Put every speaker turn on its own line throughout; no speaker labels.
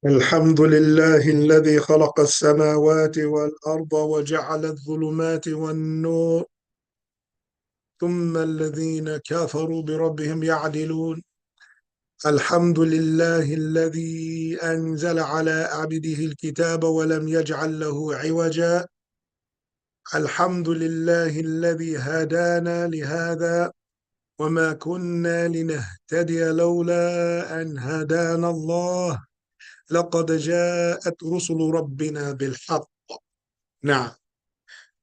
الحمد لله الذي خلق السماوات والأرض وجعل الظلمات والنور ثم الذين كفروا بربهم يعدلون. الحمد لله الذي أنزل على عبده الكتاب ولم يجعل له عوجا. الحمد لله الذي هدانا لهذا وما كنا لنهتدي لولا أن هدانا الله. لقد جاءت رسل ربنا بالحق. نعم.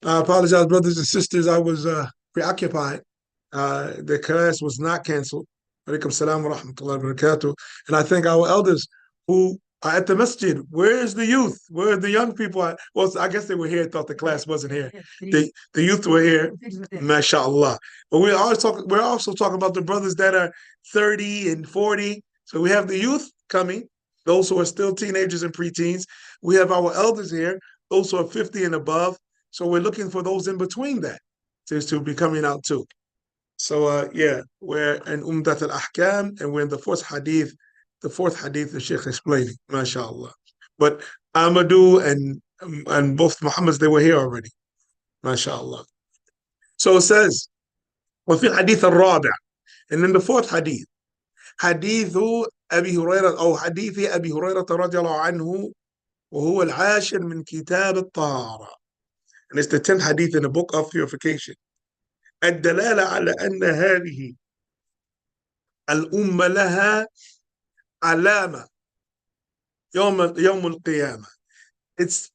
I apologize, brothers and sisters. I was preoccupied. The class was not canceled. Alaikum salam wa rahmatullahi wa barakatuh. And I think our elders who are at the masjid, where's the youth? Where are the young people at? Well, I guess they were here, thought the class wasn't here. The youth were here, mashallah. But we're also talking about the brothers that are 30 and 40. So we have the youth coming, those who are still teenagers and preteens. We have our elders here, those who are 50 and above. So we're looking for those in between that to be coming out too. So yeah, we're in Umdatul Ahkaam and we're in the fourth hadith the Sheikh explaining, mashallah. But Amadou and both Muhammads, they were here already, mashallah. So it says, وفي الحديث الرابع, and in the fourth hadith, حديث أبي هريرة أو حديث أبي هريرة رضي الله عنه وهو العاشر من كتاب الطهارة. And it's the 10th hadith in the book of purification. الدلالة على أن هذه الأمة لها علامة يوم القيامة. It's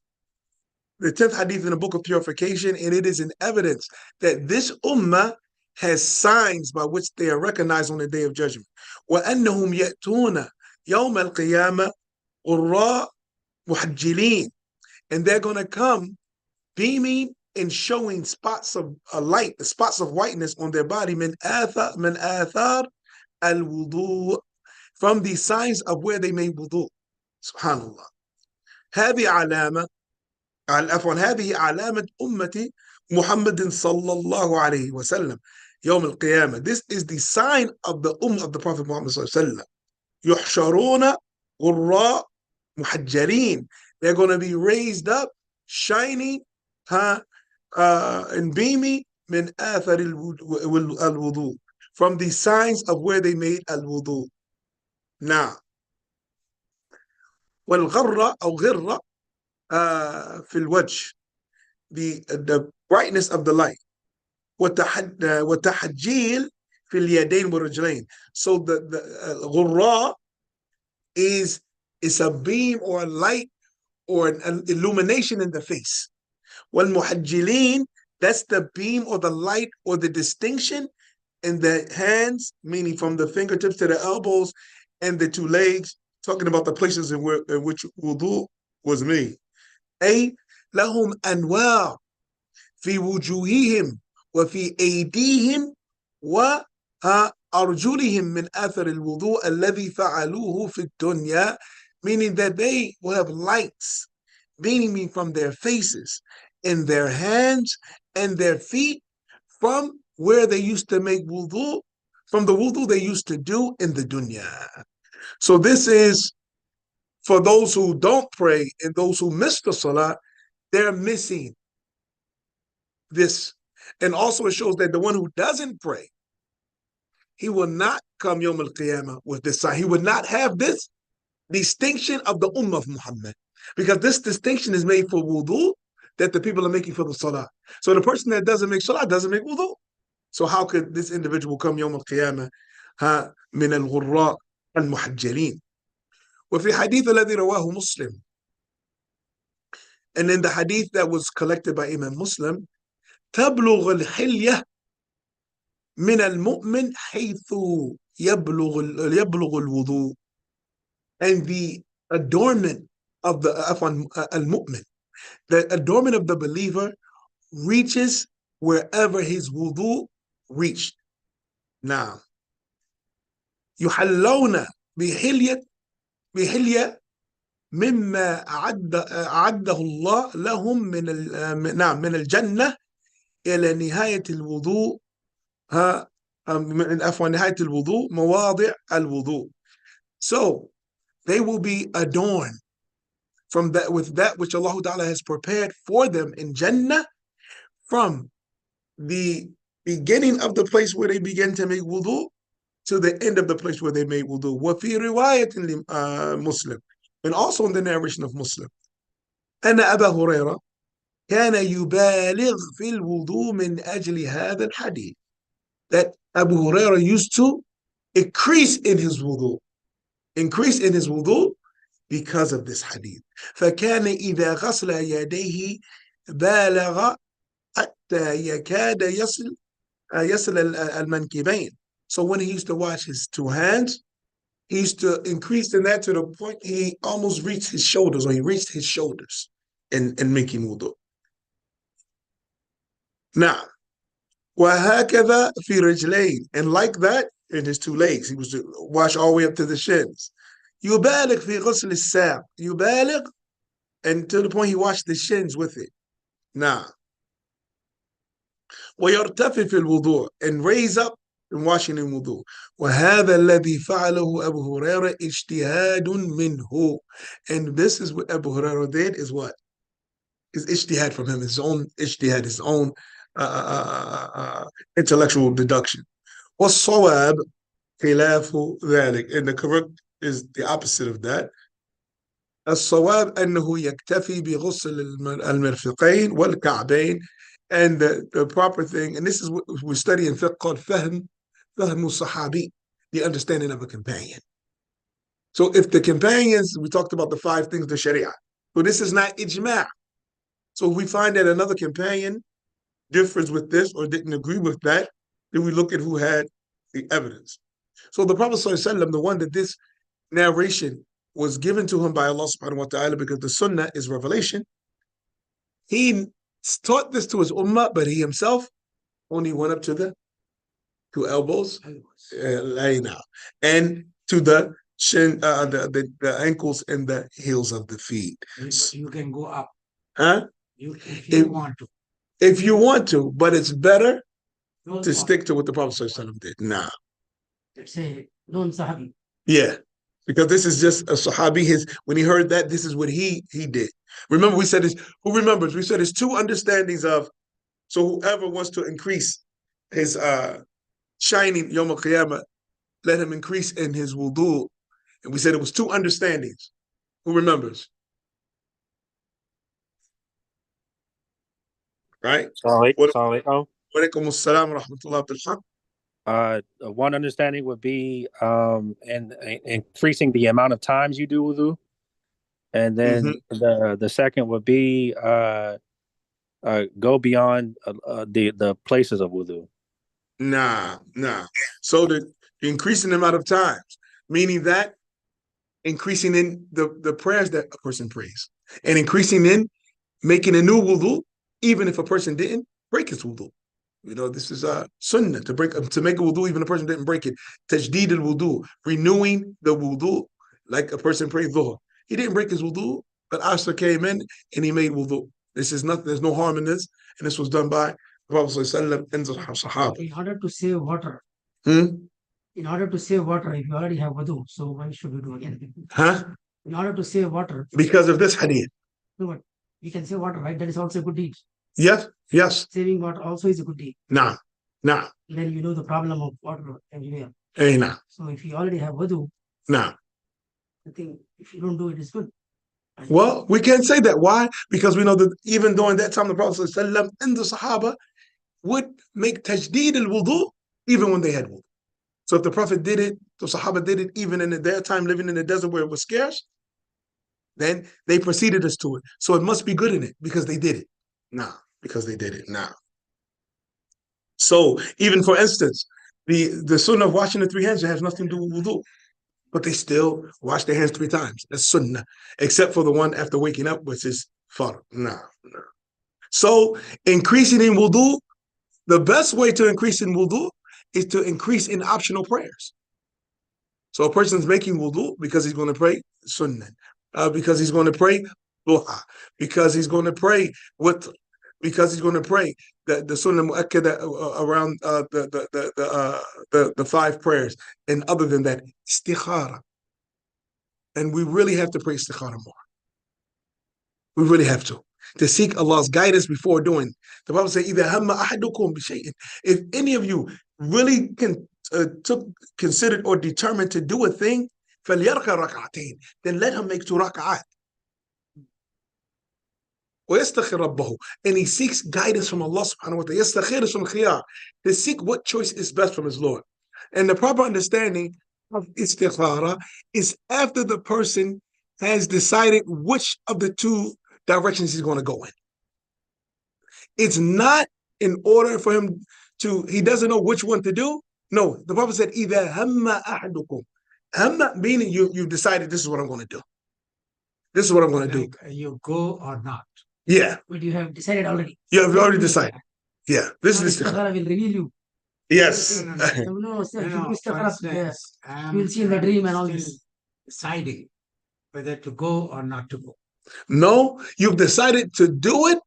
the 10th hadith in the book of purification, and it is an evidence that this ummah has signs by which they are recognized on the day of judgment. وأنهم يأتون يوم القيامة غراء محجلين, and they're going to come beaming and showing spots of light, spots of whiteness on their body, من آثار الوضوء, from the signs of where they made wudu. Subhanallah. هذه علامة أمة محمد صلى الله عليه وسلم يوم القيامة. This is the sign of the ummah of the Prophet Muhammad صلى الله عليه وسلم. يحشرون غراء محجلين. They're going to be raised up, shining, and beaming من آثار الوضوء, from the signs of where they made al-wudu. Now, والغرة أو غرة في الوجه, the brightness of the light. وتحجيل في اليدين والرجلين. So the غرة is a beam or a light or an illumination in the face. والمحجلين, that's the beam or the light or the distinction in the hands, meaning from the fingertips to the elbows and the two legs, talking about the places in which wudu was made. أي لهم أنوار في وجوههم وفي أيديهم وأرجلهم من أثر الوضوء الذي فعلوه في الدنيا, meaning that they will have lights beaming from their faces, in their hands and their feet, from where they used to make wudu, from the wudu they used to do in the dunya. So this is for those who don't pray and those who miss the salah, they're missing this. And also it shows that the one who doesn't pray, he will not come Yawm al-Qiyamah with this sign. He would not have this distinction of the Ummah of Muhammad, because this distinction is made for wudu that the people are making for the salah. So the person that doesn't make salah doesn't make wudu. So how could this individual come Yawm al-Qiyamah من الغراء المحجلين. وفي حديث الذي رواه مسلم, and in the hadith that was collected by Imam Muslim, تبلغ الحلية من المؤمن حيث يبلغ الوضوء, and the adornment of the al-mu'min, the adornment of the believer reaches wherever his wudu reached. Now, يحلون بحلية مما أعده الله لهم من الجنة إلى نهاية الوضوء نهاية الوضوء مواضع الوضوء. So they will be adorned from that with that which Allah Ta'ala has prepared for them in Jannah from the beginning of the place where they begin to make wudu to the end of the place where they made wudu. وفي رواية Muslim, and also in the narration of Muslim, أن أبا هريرة كان يبالغ في الوضوء من أجل هذا الحديث. That Abu Huraira used to increase in his wudu, because of this hadith. فكان إذا غسل يديه بالغ حتى يكاد يصل المنكبين. So when he used to wash his two hands, he used to increase in that to the point he almost reached his shoulders, or he reached his shoulders in making wudu. Now, وهكذا في رجلين, and like that in his two legs, he was to wash all the way up to the shins. يبالغ في غسل الساق, يبالغ, and to the point he washed the shins with it. Now, ويرتفع في الوضوء, and raise up in washing in wudu. وهذا الذي فعله أبو هريرة اجتهاد منه, and this is what Abu Hurairah did, is what? Is ijtihad from him, his own ijtihad, his own intellectual deduction. والصواب خلاف ذلك, and the correct is the opposite of that. الصواب أنه يكتفي بغسل المرفقين والكعبين, and the proper thing, and this is what we study in fiqh called فهم الصحابي, the understanding of a companion. So if the companions, we talked about the 5 things, the sharia, so this is not ijma'. So if we find that another companion differs with this or didn't agree with that, then we look at who had the evidence. So the Prophet ﷺ, the one that this narration was given to him by Allah subhanahu wa ta'ala, because the sunnah is revelation, he taught this to his ummah, but he himself only went up to the 2 elbows, and to the shin, the ankles and the heels of the feet.
You can go up.
Huh?
If you want to.
If you want to, but it's better
Don't
to
want.
stick to what the Prophet ﷺ did. Nah.
Let's say non-Sahabi.
Yeah. Because this is just a Sahabi, when he heard that, this is what he did. Remember, we said this, who remembers? We said there's 2 understandings of, so whoever wants to increase his shining Yom Al-Qiyamah, let him increase in his wudu. And we said it was 2 understandings. Who remembers? Right?
Assalamualaikum.
Walaikum assalam wa rahmatullahi wa
One understanding would be in increasing the amount of times you do wudu, and then the second would be go beyond the places of wudu.
Nah. So the increasing the amount of times, meaning that increasing in the prayers that a person prays, and increasing in making a new wudu, even if a person didn't break his wudu. You know, this is a sunnah to make a wudu, even if a person didn't break it. Tajdeed al-wudu, renewing the wudu, like a person prayed dhuhr. He didn't break his wudu, but Asr came in and he made wudu. This is nothing, there's no harm in this, and this was done by the Prophet ﷺ and the Sahaba.
In order to save water,
In
order to save water, if you already have wudu, so why should you do again?
Huh?
In order to save water.
Because of this hadith.
No, but you can save water, right? That is also a good deed.
Yes.
Saving water also is a good deed.
Nah.
Then you know the problem of water everywhere.
Nah.
So if you already have wudu,
Nah.
I think if you don't do it, it's good.
Well, we can't say that. Why? Because we know that even during that time, the Prophet ﷺ and the Sahaba would make tajdeed al-wudu even when they had wudu. So if the Prophet did it, the Sahaba did it even in their time living in the desert where it was scarce, then they preceded us to it. So it must be good in it because they did it. So even for instance, the sunnah of washing the 3 hands has nothing to do with wudu, but they still wash their hands 3 times. That's sunnah, except for the one after waking up, which is fard. So increasing in wudu, the best way to increase in wudu is to increase in optional prayers. So a person's making wudu because he's going to pray sunnah, because he's going to pray duha, because he's going to pray the sunnah mu'akkada around the 5 prayers, and other than that, istikhara. And we really have to pray istikhara more. We really have to seek Allah's guidance before doing. The Bible says, "Idha hamma ahadukum bishay'in." If any of you really considered or determined to do a thing, فَلْيَرْكَ رَكْعَتَيْن, then let him make 2 rak'at. وَيَسْتَخِرْ رَبَّهُ, and he seeks guidance from Allah subhanahu wa ta'ala. يَسْتَخِرْ is from khiyar, to seek what choice is best from his Lord. And the proper understanding of istikhara is after the person has decided which of the 2 directions he's going to go in. It's not in order for him he doesn't know which one to do. No, the Prophet said, "Idha hamma ahadukum." Hamma meaning you've decided this is what I'm going to do. This is what I'm going to do.
You go or not.
Yeah.
But you have decided already.
You have already decided. Yeah. This is
istikhara will reveal you.
Yes.
No, you will see in the dream and all this.
Deciding whether to go or not to go.
No, you've decided to do it,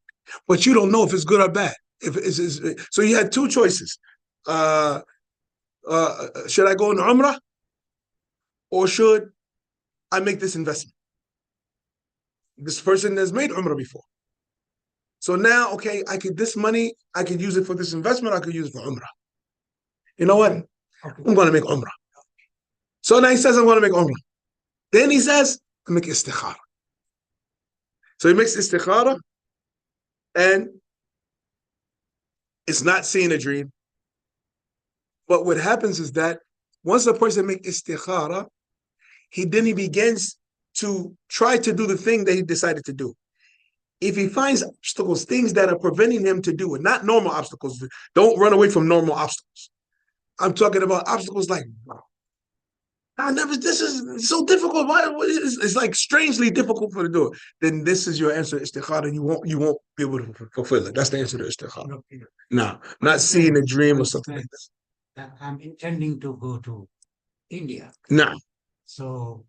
but you don't know if it's good or bad. So you had 2 choices. Should I go on Umrah, or should I make this investment? This person has made Umrah before. So now, okay, this money, I could use it for this investment, I could use it for Umrah. You know what? I'm going to make Umrah. So now he says, I'm going to make Umrah. Then he says, I make istikhara. So he makes istikhara, and it's not seeing a dream. But what happens is that once a person makes istikhara, he begins to try to do the thing that he decided to do. If he finds obstacles, things that are preventing him to do it, not normal obstacles. Don't run away from normal obstacles. I'm talking about obstacles like, this is so difficult. Why? It's like strangely difficult for to do it. Then this is your answer to istikhara, and you won't be able to fulfill it. That's the answer to istikhara. No, not seeing a dream or something like that.
I'm intending to go to India.
No.
So,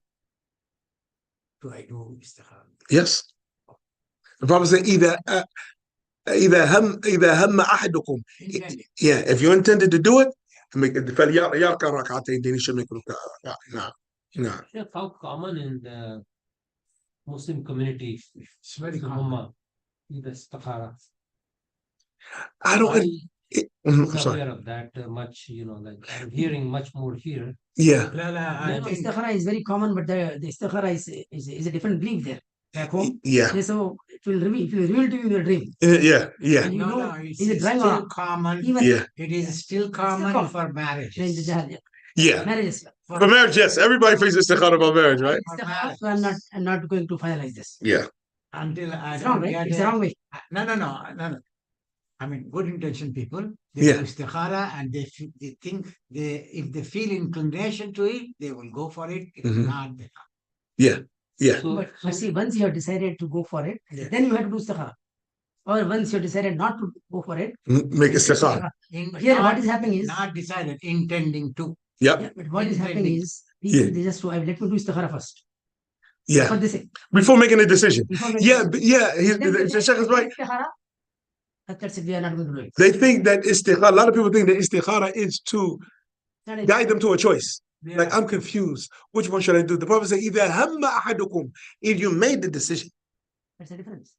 do I do istikhara?
Yes. The Prophet said, إِذَا هَمَّ أَحَدُكُمْ. Yeah, if you intended to do it, فَلْيَرْكَ رَكْعَتَيْن, then he should make rak'ah. No.
How common in the Muslim community?
It's very common.
The istikhara.
I don't.
I'm
Sorry.
aware of that much. Like I'm hearing much more here.
Yeah.
Istikhara is very common, but the istikhara is a different belief there. Back home.
Yeah.
So it will reveal to you in your dream.
Yeah.
And you know,
it's
is it right
still
or not?
common.
Yeah.
It is still common for marriage.
Yeah.
Marriages.
For marriage, yes. Everybody faces istikhara about marriage, right?
So I'm not going to finalize this.
Yeah.
Until I
It's wrong, right? It's the wrong way.
No. I mean, good intention people, they
Yeah.
do istikhara, and they think if they feel inclination to it, they will go for it. If not, they not.
Yeah. Yeah.
But see, once you have decided to go for it,
Yeah.
then you have to do istikhara. Or once you have decided not to go for it,
Make istikhara.
Here, what is happening is
not decided, intending to.
Yep.
Yeah, but what is happening is people
Yeah.
they just let me do istikhara first.
Yeah.
That's what they say.
Before making a decision.
Before making
Yeah.
decision.
Yeah.
Then they
The
say,
Sheikh is right.
istikhara, that's it. We are not going to do it.
They think that istikhara. A lot of people think that istikhara is to guide them to a choice.
Yeah.
Like, I'm confused. Which one should I do? The Prophet said, "Idha hamma ahadukum." If you made the decision,
That's the difference.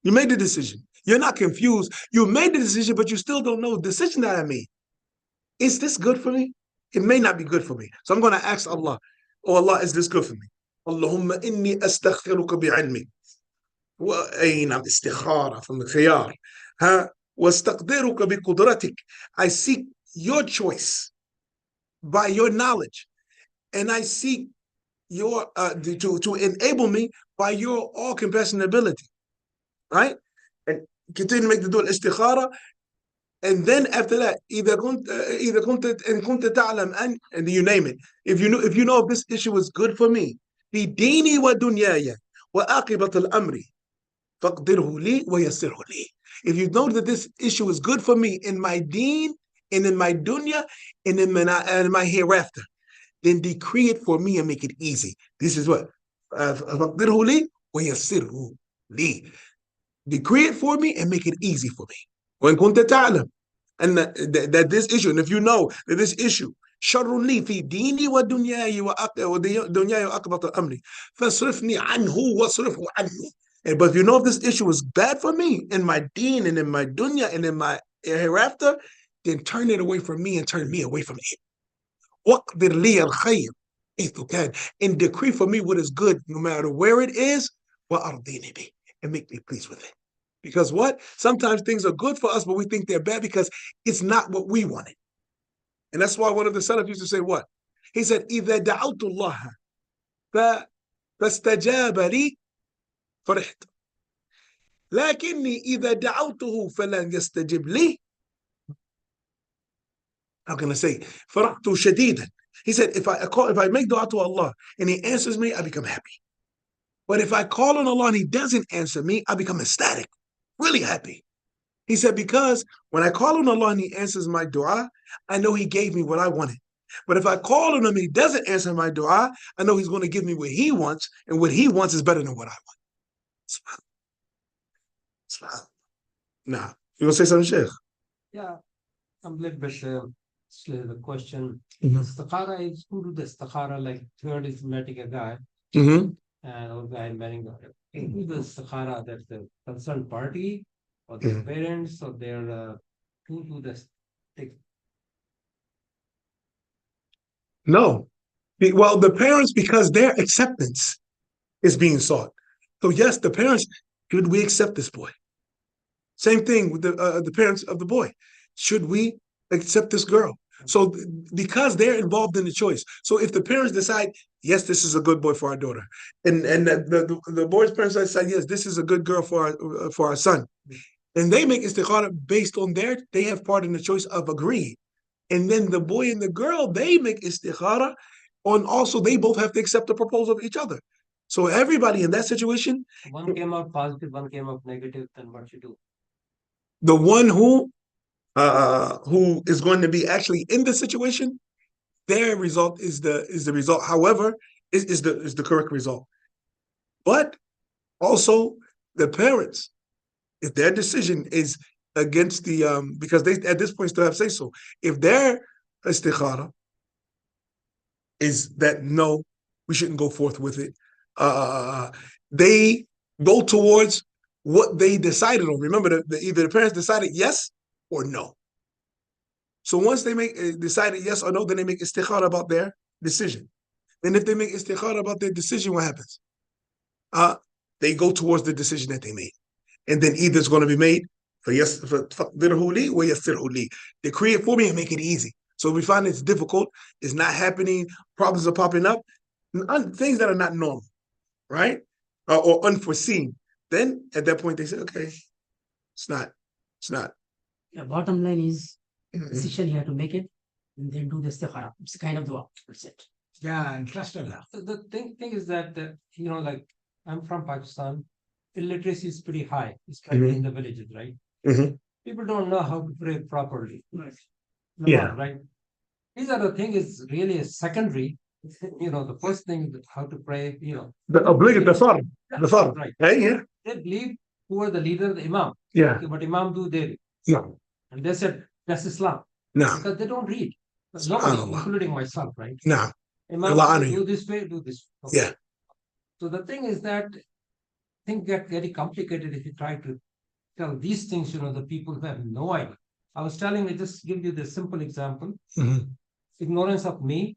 you made the decision. You're not confused. You made the decision, but you still don't know the decision that I made. Is this good for me? It may not be good for me. So I'm going to ask Allah, oh Allah, is this good for me? Allahumma inni astaghfiruka bi'ilmi. وأين استخارة from the khiyar. واستقدرك بقدرتك. I seek your choice by your knowledge, and I seek your to enable me by your all compassionate ability, right? And continue to make the dua istikhara, and then after that, إذا كنت تعلم أن, and you name it. If you know if this issue is good for me, في ديني ودنياي وعاقبة الأمر فاقدره لي ويسره لي. If you know that this issue is good for me in my deen and in my dunya and in my hereafter, then decree it for me and make it easy. This is what فاقدره لي ويسره لي. Decree it for me and make it easy for me. وإن كنت تعلم and that this issue, and if you know that this issue شر لي في ديني ودنياي ودنياي وعاقبة أمري فاصرفني عنه واصرفه عني. But if you know if this issue is bad for me in my deen and in my dunya and in my hereafter, then turn it away from me and turn me away from it. وَقْدِرْ لِيَ الْخَيْرِ حيث كان, and decree for me what is good no matter where it is, وَأَرْضِينِ بِهِ, and make me pleased with it. Because what? Sometimes things are good for us, but we think they're bad because it's not what we wanted. And that's why one of the Salaf used to say what? He said, إِذَا دَعَوْتُ اللَّهَ فَاسْتَجَابَ لِي فَرِحْتُ لكني إذا دعوته فلن يستجب لي. How can I say? فرحت شديدا. He said, if I make dua to Allah and He answers me, I become happy. But if I call on Allah and He doesn't answer me, I become ecstatic, really happy. He said, because when I call on Allah and He answers my dua, I know He gave me what I wanted. But if I call on Him and He doesn't answer my dua, I know He's going to give me what He wants, and what He wants is better than what I want. Nah. You gonna say something, Sheikh?
Yeah, I'm a little bit still the question.
Mhm.
Istikhara is who do the istikhara, like third is meeting a guy
Mm-hmm.
and or guy marrying a guy. Who the istikhara, that's the concerned party or their
Mhm.
parents or their who do this take.
No. Well, the parents, because their acceptance is being sought. So yes, the parents, should we accept this boy? Same thing with the parents of the boy. Should we accept this girl? So because they're involved in the choice. So if the parents decide, yes, this is a good boy for our daughter, and the boy's parents decide, yes, this is a good girl for our son, and they make istikhara based on they have part in the choice of agreeing. And then the boy and the girl, they make istikhara on also, they both have to accept the proposal of each other. So everybody in that situation,
One came out positive, one came out negative, then what you do?
the one who is going to be actually in the situation, their result is the result. However, is the correct result. But also the parents, if their decision is against the because they at this point still have say so. If their istikhara is that no, we shouldn't go forth with it, they go towards what they decided on. Remember, either the parents decided yes or no. So once they make decided yes or no, then they make istikhara about their decision. And if they make istikhara about their decision, what happens? They go towards the decision that they made. And then either it's going to be made for yes, decree it for me and make it easy. So if we find it's difficult, it's not happening, problems are popping up, things that are not normal, right? Or unforeseen. Then at that point they say, okay, it's not.
The bottom line is
Mhm.
decision you have to make it and then do the istikhara. It's kind of dua. That's it.
Yeah, and trust Allah.
The thing is that like I'm from Pakistan, illiteracy is pretty high, especially in the villages, right?
Mhm.
People don't know how to pray properly.
Right.
Yeah.
Right. These are the thing is really a secondary. The first thing is how to pray.
The obligatory, the fard.
Right.
Hey, yeah.
They believe who are the leader, the imam.
Yeah.
Okay, but imam do they?
No.
And they said that's Islam
No.
because they don't read. Nobody,
Subhanallah.
including myself, right?
No.
Imam
Allah honor
do
you.
this way, do this. Okay.
Yeah.
So the thing is that things get very complicated if you try to tell these things, the people who have no idea. I was telling you, just give you this simple example.
Mhm.
Ignorance of me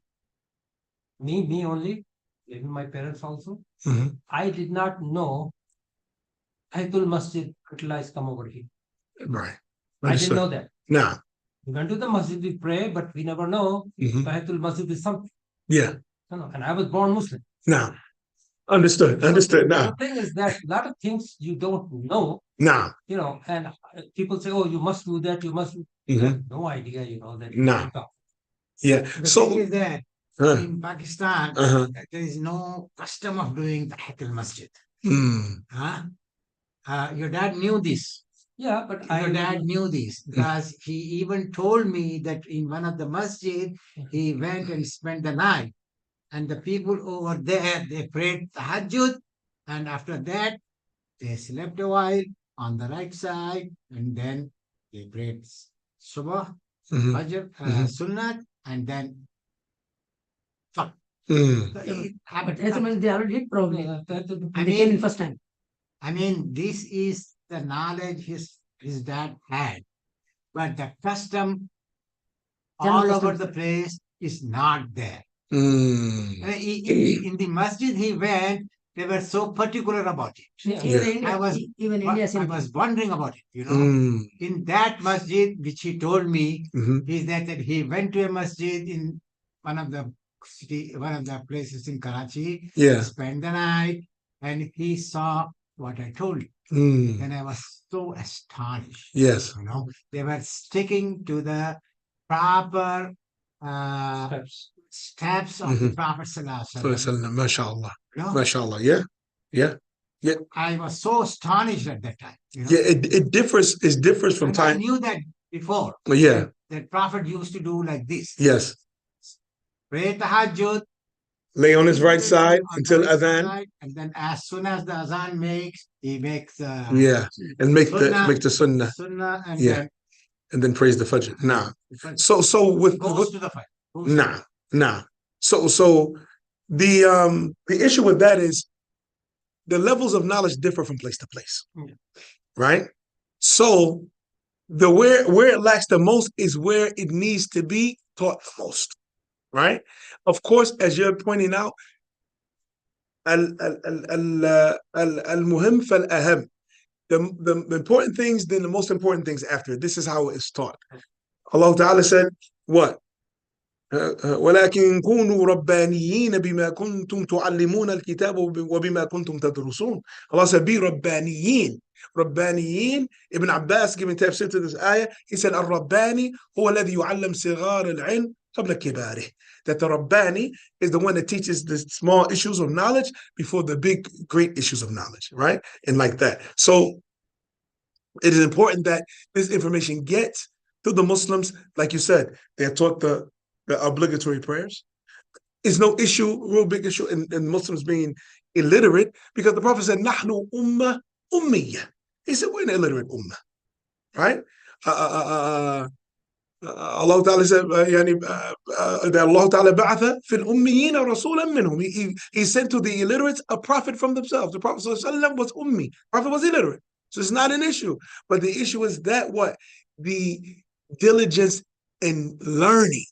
only, even my parents also.
Mhm.
I did not know Tahiyatul Masjid utilized come over here.
Right.
I didn't know
Understood.
that.
No.
We went to the masjid, we pray, but we never know
Mhm.
Tahiyatul Masjid is something.
Yeah.
And I was born Muslim.
No. Understood. Understood.
So
No.
the thing is that a lot of things you don't know,
No.
and people say, oh, you must do that, you must. You
Mhm.
have no idea, that.
No. Yeah.
The thing
So.
is that in Pakistan,
Uh-huh.
there is no custom of doing Tahiyatul Masjid.
Mm.
Huh? Your dad knew this.
Yeah, but
Your dad knew this because he even told me that in one of the masjid, he went and spent the night. And the people over there, they prayed tahajjud. And after that, they slept a while on the right side. And then they prayed subah,
Mhm.
fajr,
Mhm.
sunnat. And then fine.
Mm.
But as much they already did probably.
No, that-
And they came in first time.
I mean, this is the knowledge his dad had, but the custom all over the place is not there.
Mm.
In the masjid he went, they were so particular about it.
Even
Yeah.
India, even India,
I
same
was
thing.
wondering about it, you know.
Mm.
In that masjid, which he told me,
Mhm.
is that he went to a masjid in one of the places in Karachi,
Yeah.
spent the night, and he saw what I told you.
Mm.
And I was so astonished.
Yes.
You know, they were sticking to the proper steps of the Prophet Sallallahu Alaihi Wasallam.
MashaAllah.
You know?
MashaAllah. Yeah. Yeah. Yeah.
I was so astonished at that time. You know?
Yeah. It differs. It differs from
And I
time.
knew that before.
Yeah.
That Prophet used to do like this.
Yes.
Pray tahajjud.
Lay on his right side
on
until
the right
adhan.
side, and then as soon as the azan makes, he makes
Yeah. And make the sunnah.
Sunnah, and
Yeah.
then
And then praise the Fajr. Nah.
the Fajr.
So with
Goes to the Fajr. Goes to
nah, nah. So the issue with that is the levels of knowledge differ from place to place.
Yeah.
Right? So the where it lacks the most is where it needs to be taught the most. Right? Of course, as you're pointing out, al-muhim fal-aham. The important things, then the most important things after. This is how it's taught. Allah Ta'ala said, what? ولكن كونوا ربانيين بما كنتم تعلمون الكتاب وبما كنتم تدرسون. Allah said, be ربانيين. ربانيين. Ibn Abbas giving tafsir to this ayah, he said, الرباني هو الذي يعلم صغار العلم قبل كباره. That the Rabbani is the one that teaches the small issues of knowledge before the big, great issues of knowledge, right? And like that. So it is important that this information gets to the Muslims. Like you said, they're taught the obligatory prayers. It's no issue, real big issue in Muslims being illiterate, because the Prophet said, Nahnu ummah ummiyya. He said, we're an illiterate ummah, right? Allah Ta'ala said, that Allah Ta'ala ba'atha fil ummiyina rasulan minhum. He sent to the illiterates a prophet from themselves. The Prophet ﷺ was ummi. The Prophet was illiterate. So it's not an issue. But the issue is that what? The diligence in learning.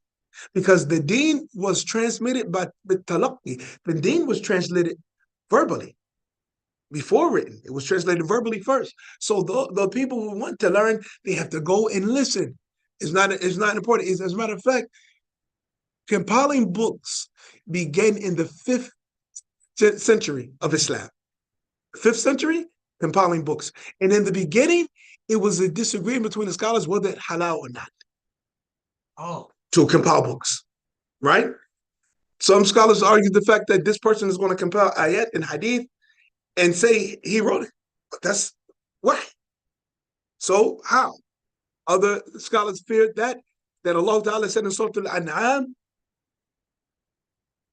Because the deen was transmitted by the talaqqi. The deen was translated verbally before written. It was translated verbally first. So the people who want to learn, they have to go and listen. It's not important. As a matter of fact, compiling books began in the 5th century of Islam. 5th century, compiling books. And in the beginning, it was a disagreement between the scholars whether it halal or not. To compile books, right? Some scholars argue the fact that this person is going to compile ayat and hadith and say he wrote it. But that's why. So how? Other scholars feared that Allah Ta'ala said in Surah Al-An'am,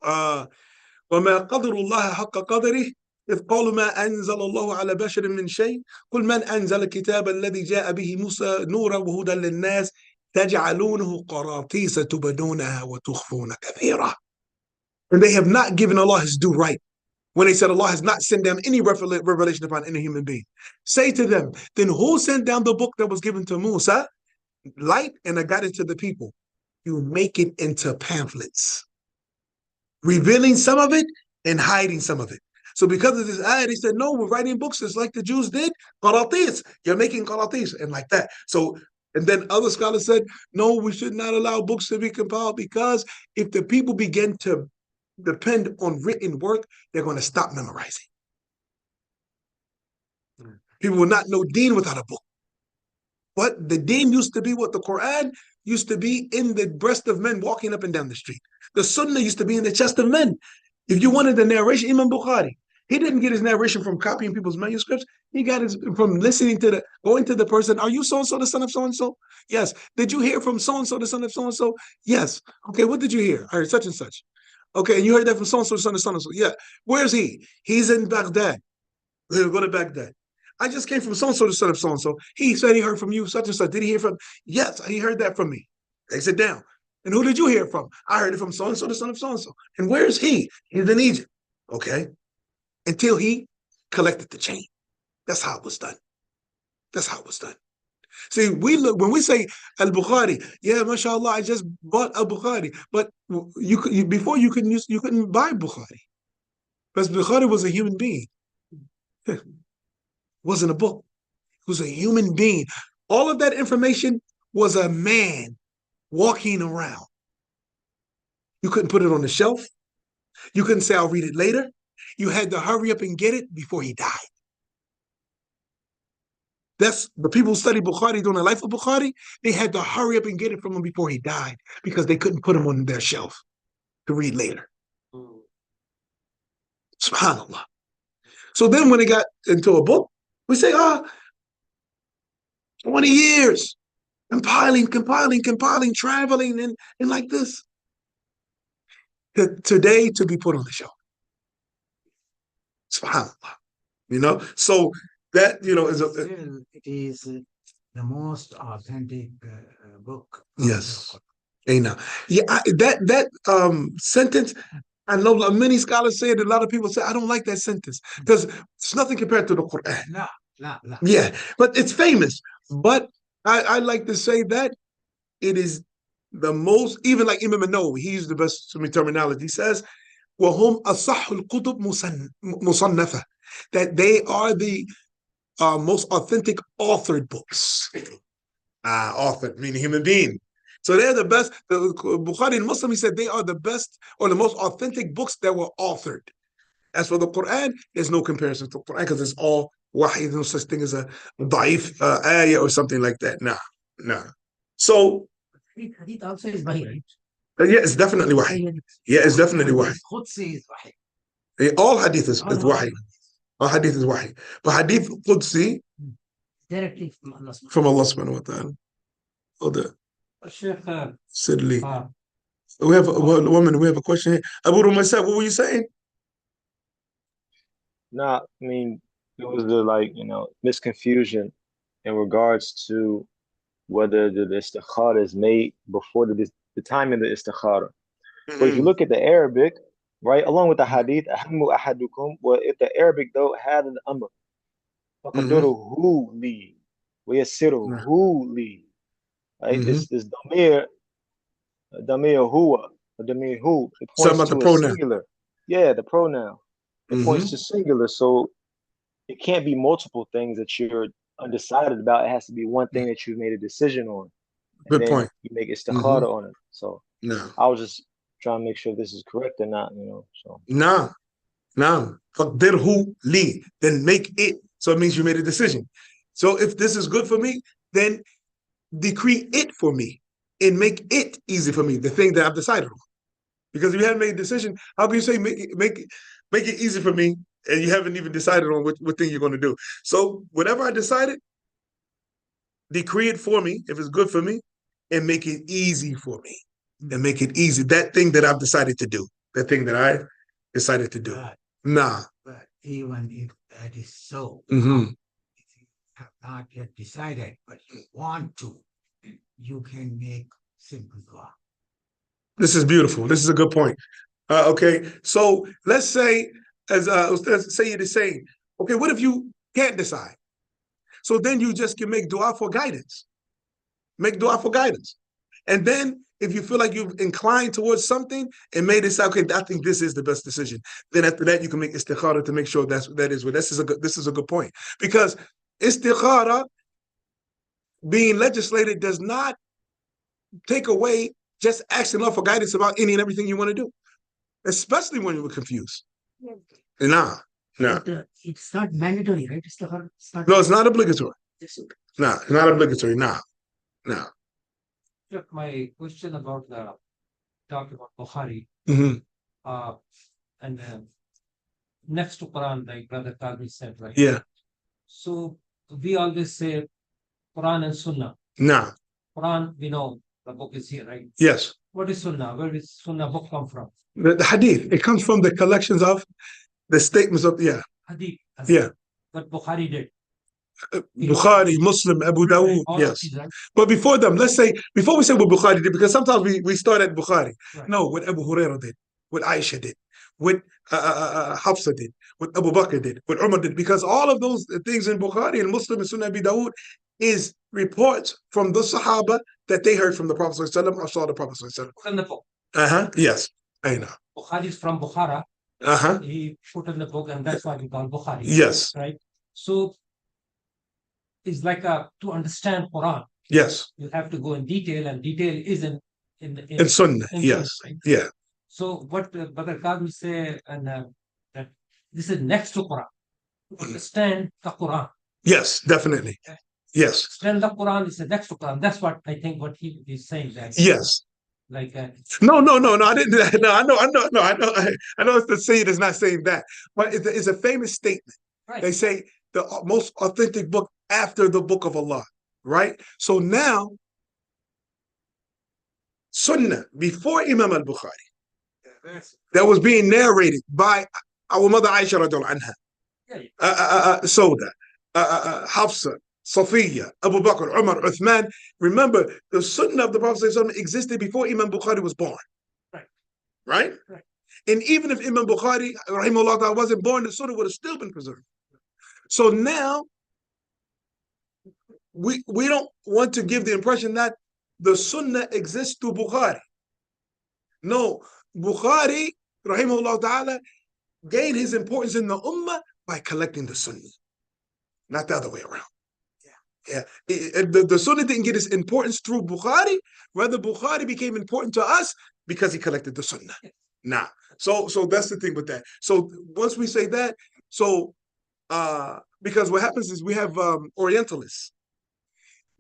وَمَا قَدْرُ اللَّهَ حَقَّ قَدْرِهِ إذ قالوا ما أنزل الله على بشر من شيء قل من أنزل الكتاب الذي جاء به موسى نورا وهدى للناس تجعلونه قراطيس تبدونها وتخفون كثيرا. And they have not given Allah his due right when they said Allah has not sent down any revelation upon any human being. Say to them, then who sent down the book that was given to Musa? Light and a guidance to the people. You make it into pamphlets, revealing some of it and hiding some of it. So because of this ayah, they said, no, we're writing books just like the Jews did. Qaratis. You're making qaratis and like that. So, and then other scholars said, no, we should not allow books to be compiled, because if the people begin to depend on written work, they're going to stop memorizing. People will not know deen without a book. But the deen used to be what the Quran used to be in the breast of men walking up and down the street. The Sunnah used to be in the chest of men. If you wanted the narration, Imam Bukhari, he didn't get his narration from copying people's manuscripts. He got it from listening to going to the person. Are you so-and-so, the son of so-and-so? Yes. Did you hear from so-and-so, the son of so-and-so? Yes. Okay, what did you hear? I heard such and such. Okay, and you heard that from so-and-so, the son of so-and-so. Yeah. Where's he? He's in Baghdad. We'll go to Baghdad. I just came from so-and-so, the son of so-and-so. He said he heard from you, such and such. Did he hear from? Yes, he heard that from me. They sit down. And who did you hear it from? I heard it from so-and-so, the son of so-and-so. And where is he? He's in Egypt. Okay. Until he collected the chain. That's how it was done. That's how it was done. See, when we say al-Bukhari, yeah, mashallah, I just bought al-Bukhari. But before you couldn't buy Bukhari. Because Bukhari was a human being. It wasn't a book. It was a human being. All of that information was a man walking around. You couldn't put it on the shelf. You couldn't say, I'll read it later. You had to hurry up and get it before he died. That's the people who study Bukhari during the life of Bukhari. They had to hurry up and get it from him before he died because they couldn't put him on their shelf to read later. SubhanAllah. So then when it got into a book, we say, 20 years, compiling, traveling, and like this. Today to be put on the shelf. SubhanAllah. You know, so that, you know, is
Still, it is the most authentic book.
Yes. Yeah, that sentence, I know many scholars say it, a lot of people say, I don't like that sentence because it's nothing compared to the Quran.
No.
Yeah, but it's famous. But I like to say that it is the most, even like Imam Nawawi, he used the best terminology. He says, وَهُمْ أَصَحُّ الْكُتُبْ مُصَنَّفَةً, that they are the most authentic authored books. Authored, meaning human being. So they're the best. The Bukhari and Muslim, he said they are the best or the most authentic books that were authored. As for the Quran, there's no comparison to the Quran because it's all wahi. There's no such thing as a da'if ayah or something like that. Nah. So
Hadith also is wahi, right?
yeah, it's definitely wahi. Yeah, it's definitely wahi.
Qudsi is wahi.
Yeah, all hadith is wahi. All hadith is wahi. But hadith Qudsi,
directly from Allah.
From Allah subhanahu wa ta'ala. Oh, the
Sheikh,
Sidli. We have a woman, we have a question here. Abu Rumaysa, what were you saying?
Nah, I mean, it was the misconfusion in regards to whether the istikhara is made before the time of the istikhara. But if you look at the Arabic, right, along with the hadith, ahammu ahadukum, well, if the Arabic though had an amr, faqadduruhu li, wa yassiruhu li, right? This damir huwa, or damir hu, it points to a singular. Yeah, the pronoun. It points to singular, so it can't be multiple things that you're undecided about. It has to be one thing that you've made a decision on. And
Good point.
You make istikhara on it. So I was just trying to make sure this is correct or not, So
No. Faqdirhu li. Then make it. So it means you made a decision. So if this is good for me, then decree it for me and make it easy for me, the thing that I've decided on. Because if you haven't made a decision, how can you say make it easy for me and you haven't even decided on what thing you're going to do? So whatever I decided, decree it for me if it's good for me and make it easy for me. And make it easy. That thing that I've decided to do. That thing that I decided to do.
But even if that is so, if you have not yet decided, but you want to, you can make simple dua.
This is beautiful. This is a good point. Okay, so let's say, as Sayyid is saying, okay, what if you can't decide? So then you just can make dua for guidance. Make dua for guidance. And then if you feel like you've inclined towards something and may decide, okay, I think this is the best decision. Then after that, you can make istikhara to make sure this is a good point. Because istikhara being legislated does not take away just asking Allah for guidance about any and everything you want to do, especially when you were confused. Nah.
But, it's not mandatory, right?
No, it's not obligatory. It's not obligatory. Nah.
My question about the talk about Bukhari, and next to Quran, like Brother Kalbi said, right?
Yeah.
So we always say Quran and Sunnah.
Nah.
Quran, we know the book is here, right?
Yes.
What is Sunnah? Where does Sunnah book come from?
The hadith. It comes from the collections of the statements of,
Hadith.
Yeah.
But Bukhari did.
Bukhari, Muslim, Abu Dawud,
All of
yes.
these, right?
But before them, let's say, before we say what Bukhari did, because sometimes we start at Bukhari.
Right.
No, what Abu Hurairah did, what Aisha did, what Hafsa did, what Abu Bakr did, what Umar did, because all of those things in Bukhari and Muslim and Sunnah Abi Dawud is reports from the Sahaba that they heard from the Prophet ﷺ or saw the Prophet ﷺ.
Put in the book.
Yes, I know.
Bukhari is from Bukhara.
Uh-huh.
He put in the book, and that's why we call Bukhari.
Yes.
Right. So it's like to understand Quran,
Yes.
you have to go in detail, and detail is in
Sunnah.
in
Yes.
Sunnah, right?
Yeah.
So what Brother Kazmi say, and that this is next to Quran. To understand the Quran.
Yes, definitely. Yes.
Understand the Quran is the next to Quran. That's what I think what he is saying. That
Yes.
like
No, I didn't do that. No, I know it's the saying is not saying that, but it's a famous statement.
right.
They say the most authentic book after the book of Allah, right? So now, Sunnah before Imam al-Bukhari, that was being narrated by our mother Aisha radiallahu anha, Sauda, Hafsa, Safiya, Abu Bakr, Umar, Uthman. Remember, the Sunnah of the Prophet existed before Imam Bukhari was born. Right? And even if Imam Bukhari, rahimahullah, wasn't born, the Sunnah would have still been preserved. So now, we don't want to give the impression that the Sunnah exists through Bukhari. No, Bukhari, rahimahullah ta'ala, gained his importance in the Ummah by collecting the Sunnah, not the other way around. Yeah. The Sunnah didn't get its importance through Bukhari, rather Bukhari became important to us because he collected the Sunnah. Nah. So that's the thing with that. So once we say that, because what happens is we have Orientalists.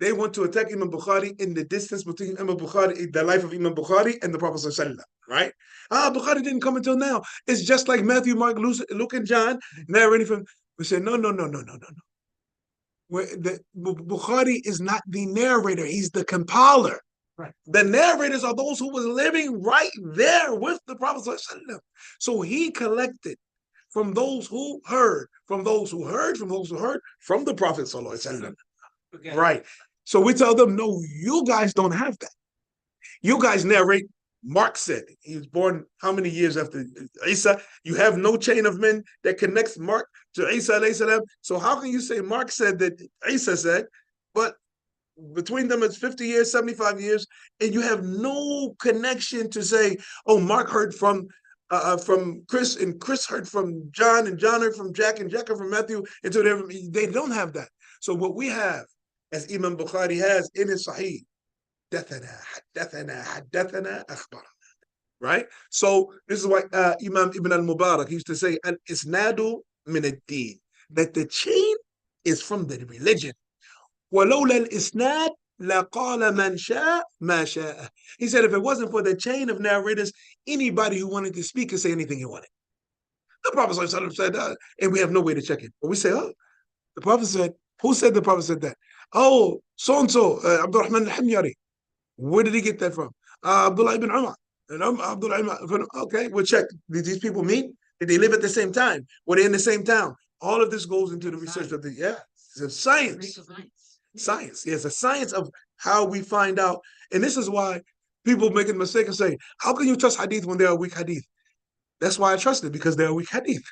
They want to attack Imam Bukhari in the distance between Imam Bukhari, the life of Imam Bukhari, and the Prophet ﷺ, right? Bukhari didn't come until now. It's just like Matthew, Mark, Luke, and John narrating from. We say no. The Bukhari is not the narrator; he's the compiler.
Right.
The narrators are those who were living right there with the Prophet ﷺ. So he collected from those who heard, from those who heard, from those who heard from the Prophet ﷺ.
Okay.
Right. So we tell them, no, you guys don't have that. You guys narrate, Mark said, he was born how many years after Isa? You have no chain of men that connects Mark to Isa alayhi salam. So how can you say Mark said that Isa said, but between them it's 50 years, 75 years, and you have no connection to say, oh, Mark heard from Chris, and Chris heard from John, and John heard from Jack, and Jack heard from Matthew, and so they don't have that. So what we have, as Imam Bukhari has in his Sahih, حدثنا أخبرنا. Right? So this is why Imam Ibn al-Mubarak used to say, al-isnadu min ad-din, that the chain is from the religion. وَلَوْلَا الْإِسْنَادِ لَقَالَ مَنْ شَاءَ مَا شَاءَ. He said if it wasn't for the chain of narrators, anybody who wanted to speak could say anything he wanted. The Prophet ﷺ said, and we have no way to check it. But we say, oh, the Prophet said, who said the Prophet said that? Oh, so-and-so, Abdurrahman al-Himyari. Where did he get that from? Abdullah ibn Umar. And Abdullah ibn, okay, we'll check. Did these people meet? Did they live at the same time? Were they in the same town? All of this goes into the research of the, it's a science. Science. Yes, a science of how we find out. And this is why people make a mistake and say, how can you trust hadith when there are weak hadith? That's why I trust it, because they're weak hadith.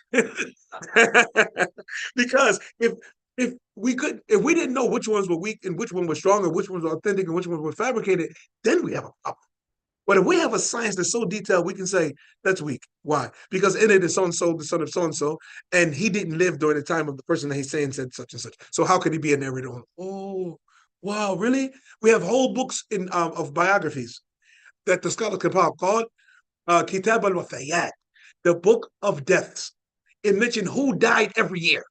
Because if we didn't know which ones were weak and which one was strong, or which ones were authentic and which ones were fabricated, then we have a problem. But if we have a science that's so detailed, we can say that's weak. Why? Because in it is so-and-so, the son of so-and-so, and he didn't live during the time of the person that he's saying said such and such. So how could he be a narrator? Oh, wow, really? We have whole books of biographies that the scholars compile called Kitab al-Wafayat, the book of deaths. It mentioned who died every year.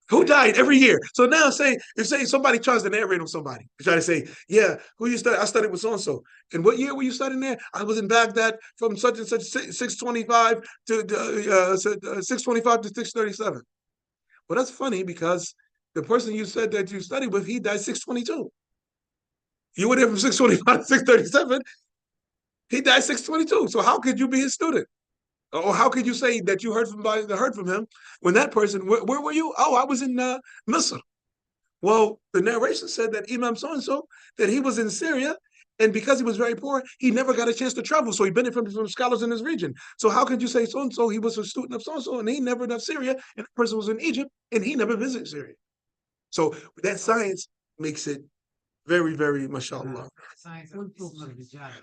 Who died every year? So now if somebody tries to narrate on somebody, you try to say, yeah, who you study? I studied with so-and-so. And what year were you studying there? I was in Baghdad from such and such 625 to 625 to 637. Well, that's funny because the person you said that you studied with, he died 622. You were there from 625 to 637. He died 622. So how could you be his student? Or how could you say that you heard from him when that person, where were you? Oh, I was in Misr. Well, the narration said that Imam so-and-so, that he was in Syria, and because he was very poor, he never got a chance to travel. So he benefited from scholars in his region. So how could you say so-and-so, he was a student of so-and-so, and he never left Syria, and the person was in Egypt, and he never visited Syria. So that science makes it very, very, mashallah.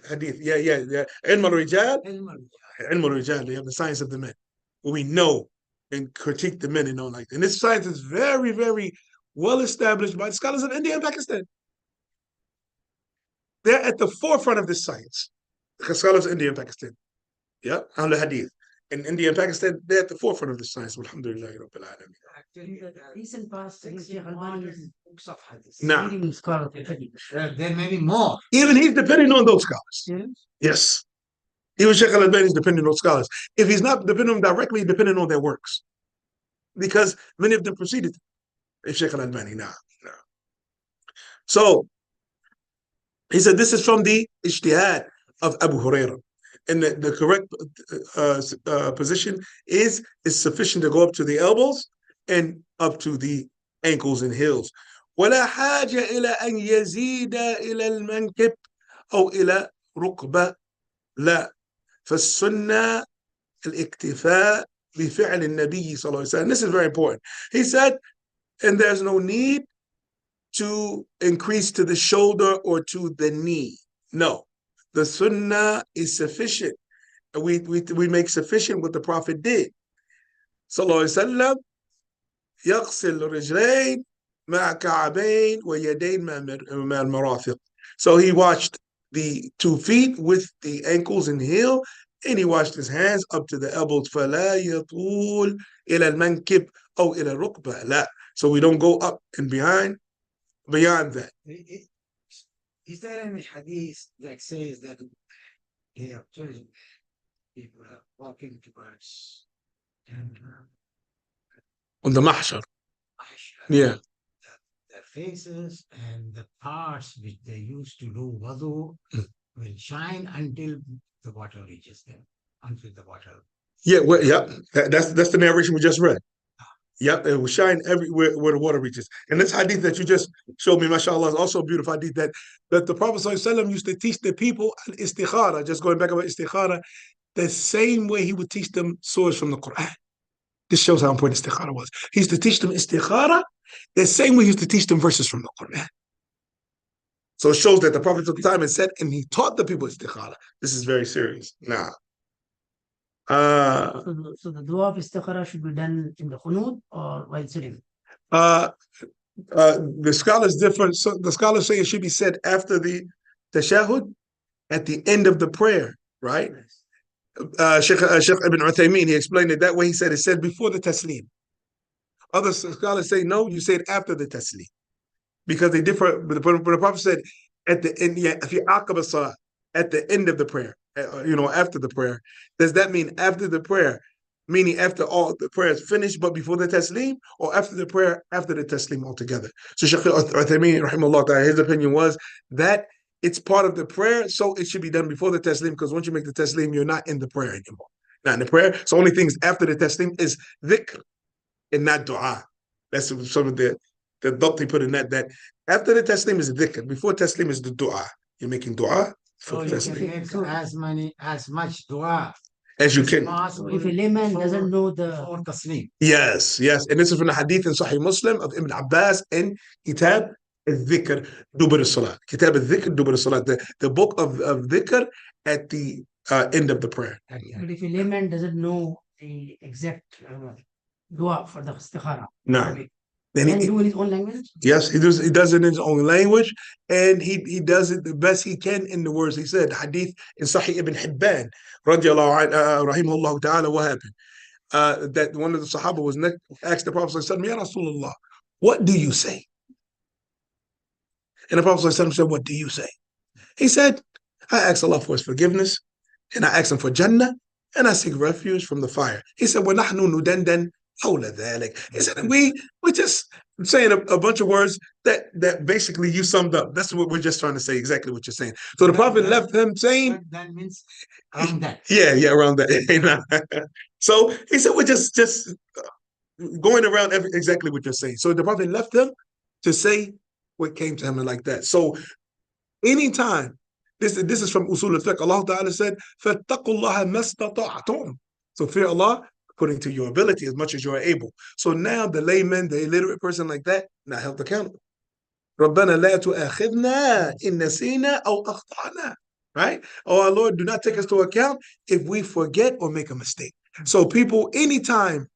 Hadith, yeah. Ilm al-Rijal, they have the science of the men. Where we know and critique the men and all like that. And this science is very, very well established by the scholars of India and Pakistan. They're at the forefront of this science. The scholars of India and Pakistan. Yeah, Ahl Hadith. In India and Pakistan, they're at the forefront of this science. Alhamdulillah, Rabbil Alameen.
Actually, the recent past, Sheikh Albani is
Books of hadith.
Nah.
leading scholar of hadith.
There may be more.
Even he's depending on those scholars.
Yes.
Yes. Even Sheikh Al-Albani is depending on scholars. If he's not depending on them directly, he's depending on their works. Because many of them preceded Sheikh Al-Albani. Nah. So, he said this is from the ijtihad of Abu Hurairah. And the correct position is sufficient to go up to the elbows and up to the ankles and heels. ولا حاجة إلى أن يزيد إلى المنكب أو إلى ركبة لا فالسنة الاكتفاء بفعل النبي صلى الله عليه وسلم. This is very important. He said, and there's no need to increase to the shoulder or to the knee. No, the sunnah is sufficient. We make sufficient what the Prophet did. Sallallahu Alaihi Wasallam, يغسل رجلين مع كعبين ويدين مع المرافق. So he washed the 2 feet with the ankles and heel, and he washed his hands up to the elbows. فلا يطول إلى المنكب أو إلى الركبة. لا. So we don't go up and beyond that.
Is there any hadith that says that they have chosen people are walking towards
On the mahshar? Yeah.
Their faces and the parts which they used to do wudu will shine until the water reaches them, until the water.
Yeah, well, that's the narration we just read. Yep, it will shine everywhere where the water reaches. And this hadith that you just showed me, mashallah, is also a beautiful hadith that the Prophet ﷺ used to teach the people istikhara, just going back about istikhara, the same way he would teach them surahs from the Quran. This shows how important istikhara was. He used to teach them istikhara the same way he used to teach them verses from the Quran. So it shows that the Prophet took time and said, and he taught the people istikhara. This is very serious. Now,
so the dua of istikhara should be done in the qunut or while sitting?
The scholars differ. So the scholars say it should be said after the tashahud, at the end of the prayer, right? Sheikh Ibn Uthaymeen, he explained it that way. He said it's said before the taslim. Other scholars say no, you say it after the taslim, because they differ. But the Prophet said at the end, at the end of the prayer, after the prayer. Does that mean after the prayer, meaning after all the prayer is finished, but before the taslim, or after the prayer, after the taslim altogether? So Shaykh Uthaymeen, rahimahullah, his opinion was that it's part of the prayer, so it should be done before the taslim, because once you make the taslim, you're not in the prayer anymore. Not in the prayer. So only things after the taslim is dhikr and not dua. That's some of the dhabt he put in that after the taslim is dhikr, before taslim is the dua. You're making dua.
So you can make as much dua
as you can.
If a layman doesn't know the
taslim.
Yes. And this is from the hadith in Sahih Muslim of Ibn Abbas in Kitab al-Dhikr Dubur al-Salat. Kitab al-Dhikr Dubur al-Salat. The book of dhikr at the end of the prayer.
But if a layman doesn't know the exact dua for the istikhara,
no.
Then he do in his own language?
Yes, he does it in his own language, and he does it the best he can in the words he said. Hadith in Sahih Ibn Hibban, rahimahullah ta'ala, what happened? That one of the Sahaba was asked the Prophet ﷺ, Ya Rasulullah, what do you say? And the Prophet ﷺ said, what do you say? He said, I ask Allah for his forgiveness, and I ask him for Jannah, and I seek refuge from the fire. He said, وَنَحْنُ نُدَنْدَنْ حول ذلك. He said, we just saying a bunch of words that basically you summed up. That's what we're just trying to say, exactly what you're saying. So the Prophet left him saying,
that means around that.
yeah, around that. So he said, we're just going around exactly what you're saying. So the Prophet left him to say what came to him like that. So anytime, this is from Usul al-Fiqh, Allah Ta'ala said, فَاتَّقُوا اللَّهَ مَا اسْتَطَعْتُمْ. So fear Allah according to your ability as much as you are able. So now the layman, the illiterate person like that, not held accountable. رَبَّنَا لَا تُؤَاخِذْنَا إِن نَسِينَا أَوْ أَخْطَأْنَا. Right? Oh, our Lord, do not take us to account if we forget or make a mistake. So people, anytime,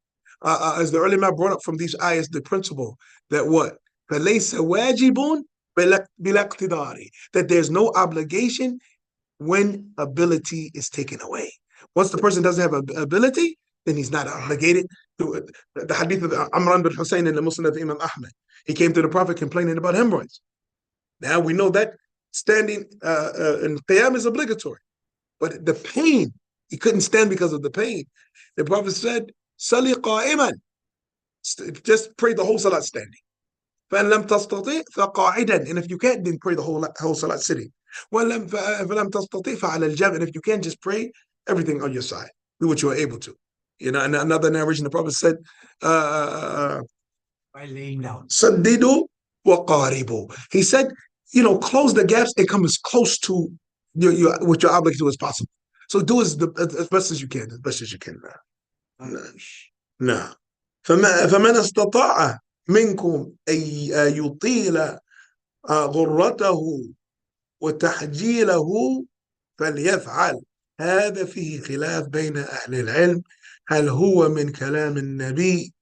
as the ulama brought up from these ayahs, the principle that what? فَلَيْسَ وَاجِبٌ بِلَا اقْتِدَارِ. That there's no obligation when ability is taken away. Once the person doesn't have ability, then he's not obligated to it. The hadith of Amran bin Hussein in the Musnad of Imam Ahmad. He came to the Prophet complaining about hemorrhoids. Now we know that standing in Qiyam is obligatory. But the pain, he couldn't stand because of the pain. The Prophet said, Sali qa'iman. Just pray the whole salat standing. فَإِن لَمْ تَسْتَطِعْ فَقَاعِدًا. And if you can't, then pray the whole salat sitting. وَلَمْ فَلَمْ تَسْتَطِعْ فَعَلَى الْجَنْبِ. And if you can, just pray everything on your side. Do what you are able to. You know, and another narration, the Prophet said,
By laying down.
Saddidu wa qaribu. He said, close the gaps and come as close to what you're obligated to as possible. So do as best as you can, No. فمن استطاع منكم أن يطيل غرته وتحجيله فليفعل. هذا فيه خلاف بين أهل العلم، هل هو من كلام النبي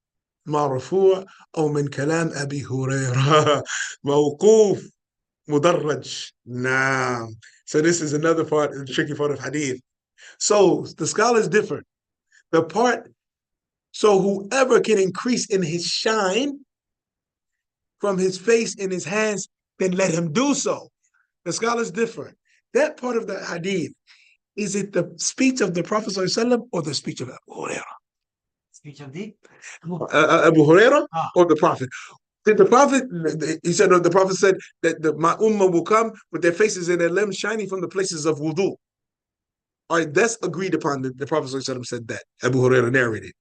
مرفوع أو من كلام أبي هريرة موقوف مدرج. نعم. So this is another part, the tricky part of hadith. So the scholars differ. So whoever can increase in his shine from his face and his hands, then let him do so. The scholars differ. That part of the hadith, is it the speech of the Prophet ﷺ or the speech of Abu Hurairah?
Speech of the
Abu Hurairah or the Prophet? Did the Prophet, the Prophet said that my ummah will come with their faces and their limbs shining from the places of wudu. All right, that's agreed upon. The Prophet ﷺ said that. Abu Hurairah narrated.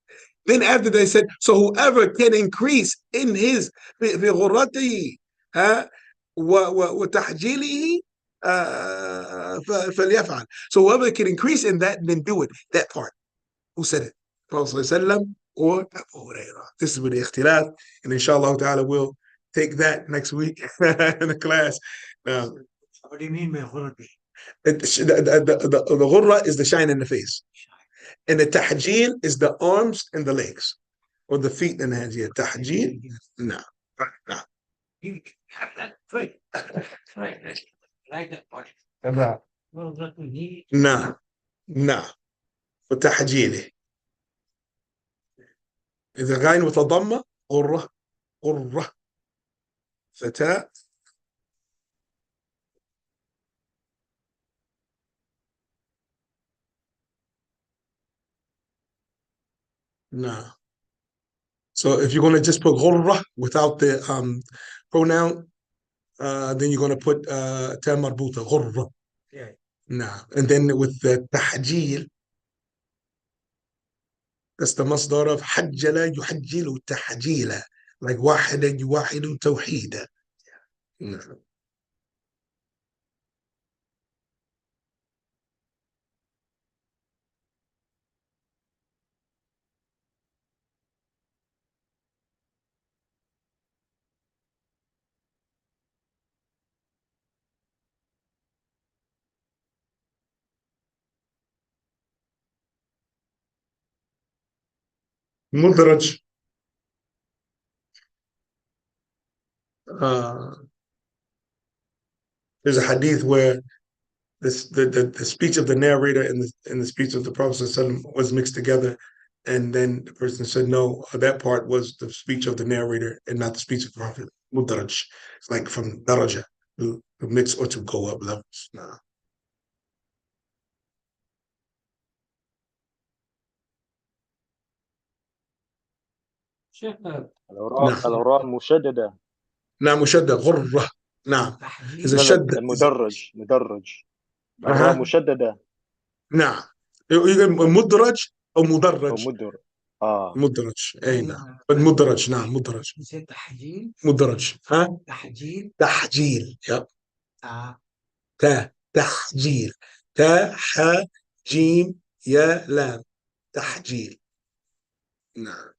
Then after they said, so whoever can increase in his في غرته وتحجيله فليفعل. So whoever can increase in that, then do it. That part. Who said it? Prophet ﷺ or Abu Hurairah. This is with the ikhtilaf, and inshallah ta'ala we'll take that next week in the class.
What do you mean by ghurrati?
The ghurra is the shine in the face. And the tahjeel is the arms and the legs. Or the feet and the hands. Yeah, tahjeel. No.
You have that right. Right that part.
No. وتحجيله. إذا غاين متضمة غرة فتاة. No. So if you're going to just put غرة without the pronoun, then you're going to put ta marbuta غرة.
Yeah.
No. And then with the tahjeel, that's the masdar of حجل يحجل تحجيلا, like واحدا يوحد توحيدا. No. مدرج. There's a hadith where the speech of the narrator and the speech of the Prophet ﷺ was mixed together, and then the person said no, that part was the speech of the narrator and not the speech of the Prophet. Mudraj. It's like from daraja, to mix or to go up levels. No.
Sheikh,
الراء مشددة.
نعم مشدد غرة. نعم إذا
لا
الشد
مدرج. الراء مشددة
نعم مدرج أو
أو
مدرج.
مدر.
مدرج أي نعم مدرج. نعم مدرج
تحجيل.
مدرج. ها
تحجيل.
تحجيل. يب
آه.
تحجيل. تا ح جيم يا لام تحجيل. نعم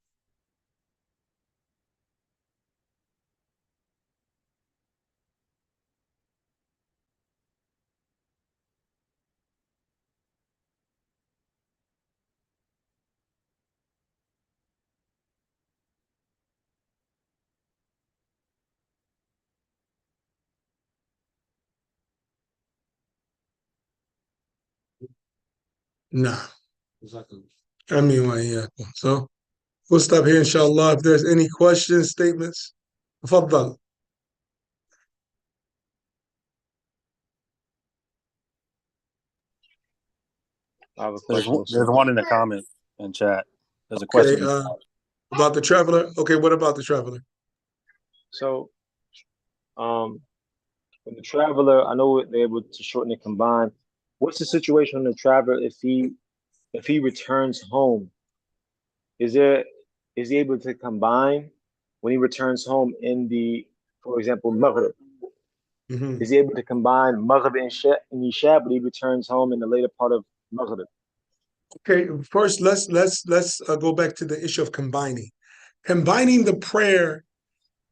نعم أمين وإياكم. So we'll stop here inshallah. If there's any questions, statements, تفضل.
I have a
There's
question.
there's one in the comment and chat. There's a
Okay,
question.
about the traveler. Okay, what about the traveler?
So, when the traveler, I know they're able to shorten and combine. What's the situation on the traveler if he returns home? Is he able to combine when he returns home for example, Maghrib? Is he able to combine Maghrib and Isha, but he returns home in the later part of Maghrib?
Okay, first let's go back to the issue of combining. Combining the prayer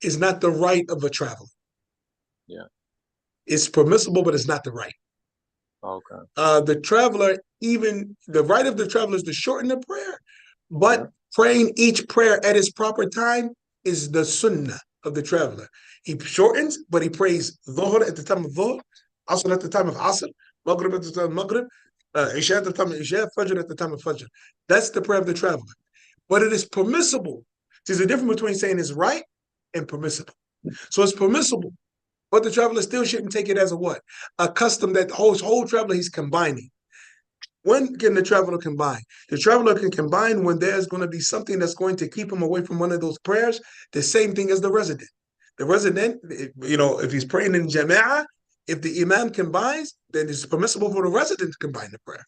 is not the right of a traveler.
Yeah.
It's permissible, but it's not the right.
Okay.
The traveler, even the right of the traveler is to shorten the prayer, but praying each prayer at its proper time is the sunnah of the traveler. He shortens, but he prays Dhuhr at the time of Dhuhr, Asr at the time of Asr, Maghrib at the time of Maghrib, Isha at the time of Isha, Fajr at the time of Fajr. That's the prayer of the traveler. But it is permissible. There's a difference between saying it's right and permissible. So it's permissible, but the traveler still shouldn't take it as a what? A custom that the whole traveler he's combining. When can the traveler combine? The traveler can combine when there's going to be something that's going to keep him away from one of those prayers, the same thing as the resident. The resident, if he's praying in Jama'ah, if the Imam combines, then it's permissible for the resident to combine the prayer,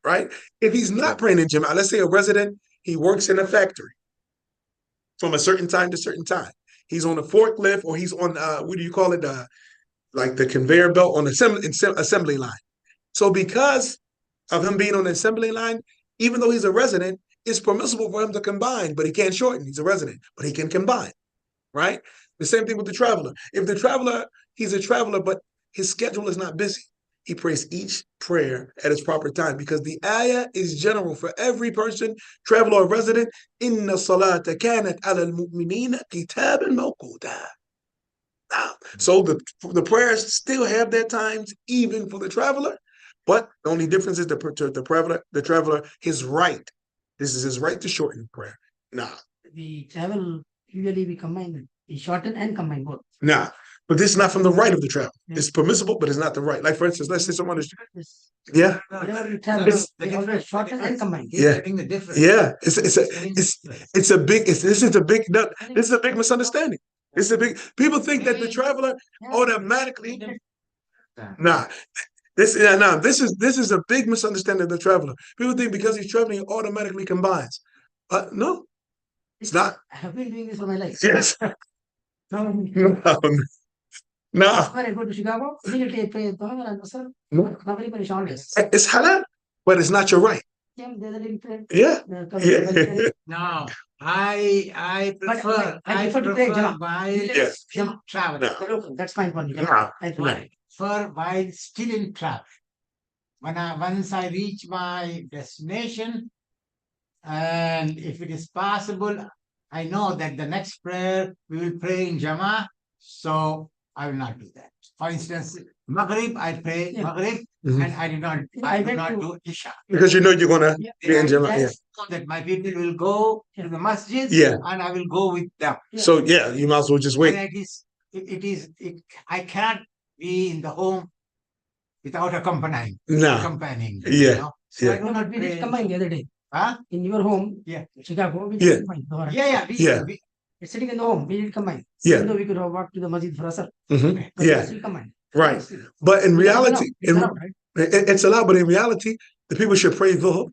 right? If he's not praying in Jama'ah, let's say a resident, he works in a factory from a certain time to certain time. He's on a forklift or he's on, what do you call it? Like the conveyor belt on the assembly line. So because of him being on the assembly line, even though he's a resident, it's permissible for him to combine, but he can't shorten. He's a resident, but he can combine, right? The same thing with the traveler. If the traveler, he's a traveler, but his schedule is not busy, he prays each prayer at its proper time because the ayah is general for every person, traveler or resident. Inna salata kanat ala al-mu'minina kitaban mawquta. So the prayers still have their times, even for the traveler. But the only difference is the traveler, his right. This is his right to shorten prayer. Now,
We travel, usually we combine, we shorten and combine both.
Nah, but this is not from the right of the travel. It's permissible, but it's not the right. Like for instance, let's say someone is, yeah,
Whenever we travel, we always shorten and combine.
yeah,
The difference.
yeah. This is a big misunderstanding. This is a big. People think that the traveler automatically. Nah, this is a big misunderstanding of the traveler. People think because he's traveling, he automatically combines. No, it's not.
I have been doing this for my life.
Yes. No.
When I go to Chicago, immediately I pray Dhuhr and Asr.
No.
Maghrib and Isha always.
It's halal, but it's not your right.
Yeah, the other day,
Yeah.
No, I prefer
to pray Jama.
while travel.
No.
That's fine for me.
No.
I
prefer while still in travel. Once I reach my destination, and if it is possible, I know that the next prayer we will pray in Jama, so I will not do that. For instance, Maghrib, I pray Maghrib, and I do not do Isha.
Because you know you're gonna be in Jama'ah. Yeah.
So that my people will go to the masjid, and I will go with them.
So yeah, you might as well just wait.
And I cannot be in the home without accompanying.
No.
Accompanying.
Yeah.
So I
Yeah.
do not
we did
pray.
combine the other day.
Huh?
In your home,
Yeah.
Chicago, we
Yeah.
did combine Dhuhr and
Yeah,
Asr.
yeah.
Yeah.
It's sitting in the home, we did combine.
Yeah.
Even though we could have walked to the masjid for Asr,
Mhm.
but we
Yeah.
still combine.
Right.
Still.
But in
Because
reality,
it's allowed, right?
it's allowed, but in reality, the people should pray Dhuhr,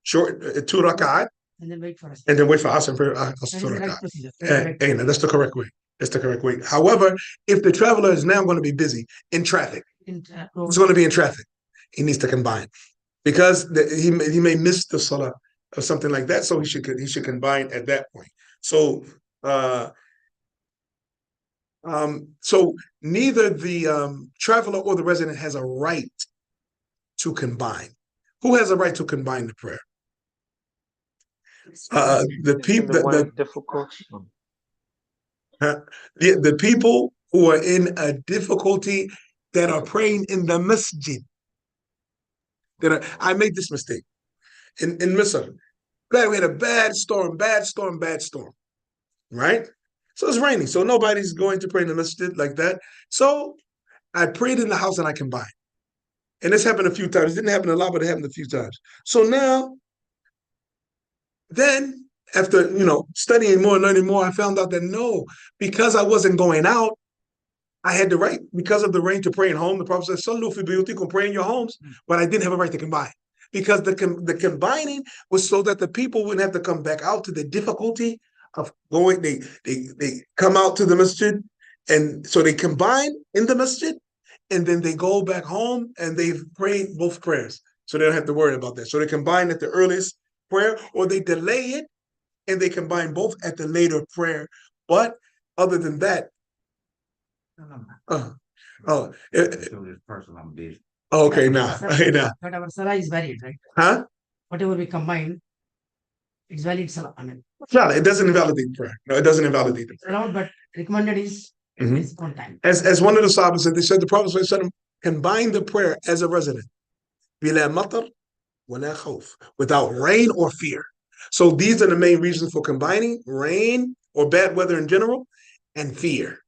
short, 2 rak'at,
And then wait for Asr.
and then wait for Asr for
That is
2
the right
rak'at.
procedure. Correct.
That's the correct way. That's the correct way. However, if the traveler is now going to be busy in traffic, he's going to be in traffic, he needs to combine because he may miss the salah or something like that. So he should combine at that point. So so neither the traveler or the resident has a right to combine. Who has a right to combine the prayer? The people,
the difficult.
the people who are in a difficulty that are praying in the masjid. I made this mistake in Misr. We had a bad storm, right? So it's raining, so nobody's going to pray in the masjid like that. So I prayed in the house and I combined. And this happened a few times. It didn't happen a lot, but it happened a few times. So now, then, after studying more and learning more, I found out that no, because I wasn't going out, I had the right, because of the rain, to pray in home. The Prophet said, "Sallu fi buyutikum," pray in your homes, but I didn't have a right to combine. Because the combining was so that the people wouldn't have to come back out to the difficulty of going. They come out to the masjid, and so they combine in the masjid, and then they go back home and they've prayed both prayers. So they don't have to worry about that. So they combine at the earliest prayer, or they delay it and they combine both at the later prayer. But other than that, okay, now.
But our salah is valid, right?
Huh?
Whatever we combine, it's valid salah. I mean,
No, it doesn't invalidate prayer. No, it doesn't invalidate the prayer.
allowed, but recommended is on time.
As one of the Sahabas said, they said the Prophet ﷺ combined the prayer as a resident. بِلَا مَطَرْ وَلَا خَوْفٍ, without rain or fear. So these are the main reasons for combining: rain or bad weather in general, and fear.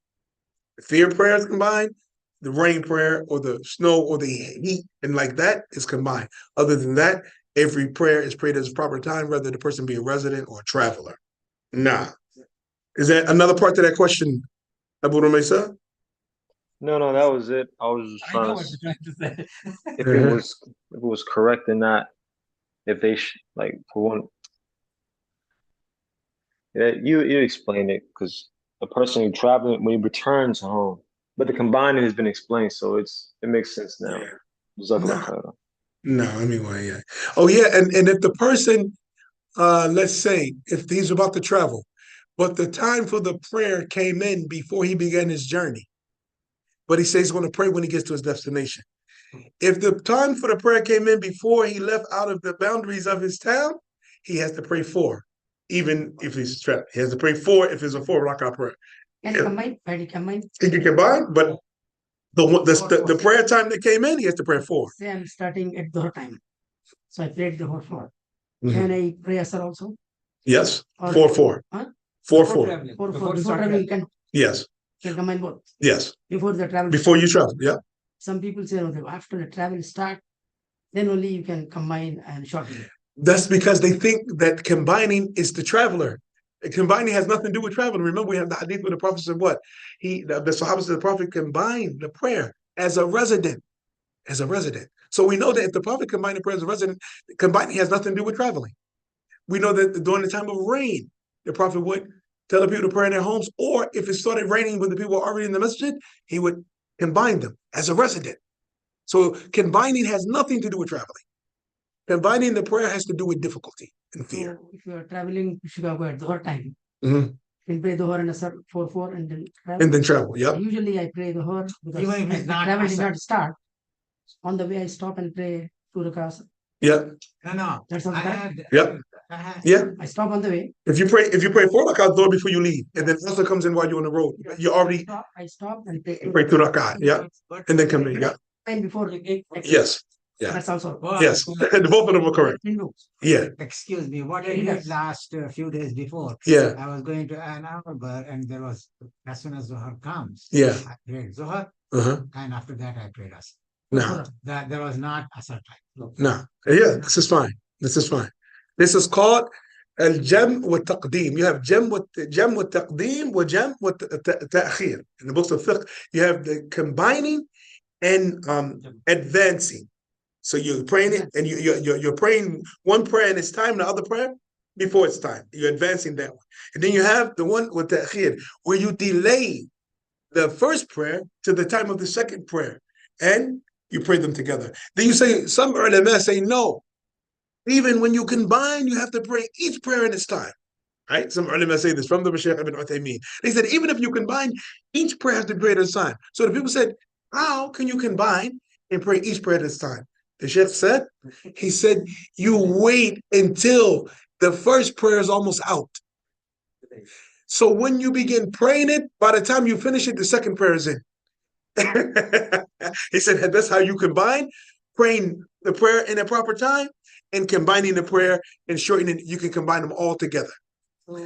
The fear prayer is combined, the rain prayer or the snow or the heat and like that is combined. Other than that, every prayer is prayed at its proper time, whether the person be a resident or a traveler. Nah. Is that another part to that question, Abu Rumaysa?
No, that was it. I was just
I know
trying
what
to
you're trying to say.
if it was correct or not. If they like for one, yeah, you explain it, because the person who traveling when he returns home, but the combining has been explained, so it makes sense now.
No, I mean, well, yeah. Oh, yeah, and if the person, let's say, if he's about to travel, but the time for the prayer came in before he began his journey, but he says he's going to pray when he gets to his destination. If the time for the prayer came in before he left out of the boundaries of his town, he has to pray 4, even if he's trapped. He has to pray 4 if it's a 4 rak'ah prayer.
Can combine? Can combine?
He can combine, but the prayer time that came in, he has to pray 4.
Say I'm starting at Dhuhr time, so I prayed the whole 4. Can I pray Asr also?
Yes, 4-4.
Huh?
4-4.
4 travel can.
Yes.
Can combine both.
Yes.
Before the travel.
Before you travel, yeah.
Some people say, okay, after the travel start, then only you can combine and shorten.
That's because they think that combining is the traveler. Combining has nothing to do with traveling. Remember, we have the hadith where the Prophet said what? The Sahaba said the Prophet combined the prayer as a resident. As a resident. So we know that if the Prophet combined the prayer as a resident, combining has nothing to do with traveling. We know that during the time of rain, the Prophet would tell the people to pray in their homes, or if it started raining when the people were already in the masjid, he would combine them as a resident. So combining has nothing to do with traveling. Combining the prayer has to do with difficulty and fear.
So if you are traveling to Chicago at Dhuhr time,
you
can pray Dhuhr and Asr 4-4 and then travel.
And then travel, yeah.
Usually I pray Dhuhr because
Even if it's not
travel did
Asr.
not start. On the way I stop and pray 2 rak'ahs.
Yeah.
No.
That sounds correct.
Yeah. Yeah.
I stop on the way.
If you pray 4 rak'ahs Dhuhr before you leave, and then Asr comes in while you're on the road, you already
I stop and pray
2 rak'ahs, yeah. And then come in, yeah.
And before
Yes. Yeah.
That's also
Yes. Both of them are correct. Yeah.
Excuse me, what I did last few days before,
Yeah.
I was going to Ann Arbor, and there was, as soon as Zohar comes,
Yeah.
I prayed Zohar, and after that I prayed Asr.
No.
That there was not Asr time.
No. Yeah, this is fine. This is fine. This is called al-jam wa taqdeem. You have jam wa taqdeem wa jam wa ta'khir. In the books of fiqh, you have the combining and advancing. So you're praying it, and you're praying one prayer in its time, the other prayer before its time. You're advancing that one. And then you have the one with ta'khir, where you delay the first prayer to the time of the second prayer, and you pray them together. Then you say, some ulama say, no, even when you combine, you have to pray each prayer in its time. Right? Some ulama say this from the Shaykh ibn Uthaymeen. They said, even if you combine, each prayer has to pray at its time. So the people said, how can you combine and pray each prayer at its time? The Shaykh said, he said, you wait until the first prayer is almost out. So when you begin praying it, by the time you finish it, the second prayer is in. He said that's how you combine praying the prayer in a proper time and combining the prayer and shortening it. You can combine them all together.
So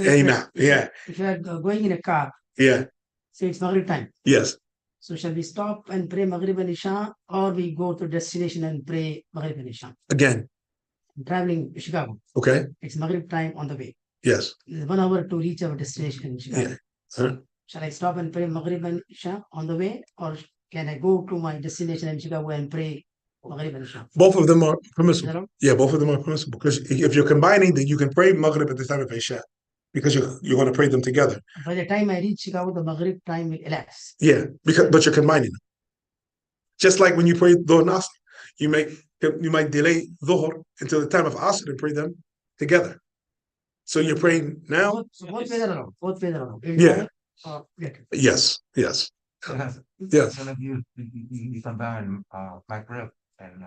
Amen. Yeah.
if you are going in a car,
Yeah.
say it's Maghrib time.
Yes.
So shall we stop and pray Maghrib and Isha, or we go to destination and pray Maghrib and Isha?
Again.
Traveling to Chicago.
Okay.
It's Maghrib time on the way.
Yes.
It's 1 hour to reach our destination in Chicago.
Yeah.
So shall I stop and pray Maghrib and Isha on the way, or can I go to my destination in Chicago and pray Maghrib and Isha?
Both of them are permissible.
Hello?
Yeah, both of them are permissible. Because if you're combining, then you can pray Maghrib at the time of Isha. Because you're going to pray them together.
By the time I reach Chicago, the Maghrib time will elapse.
Yeah, but you're combining them. Just like when you pray Dhuhr and Asr, you might delay Dhuhr until the time of Asr and pray them together. So you're praying now?
Both ways are allowed. Both ways are allowed.
Yeah.
Yes.
Yes.
Yes. So you combine Maghrib and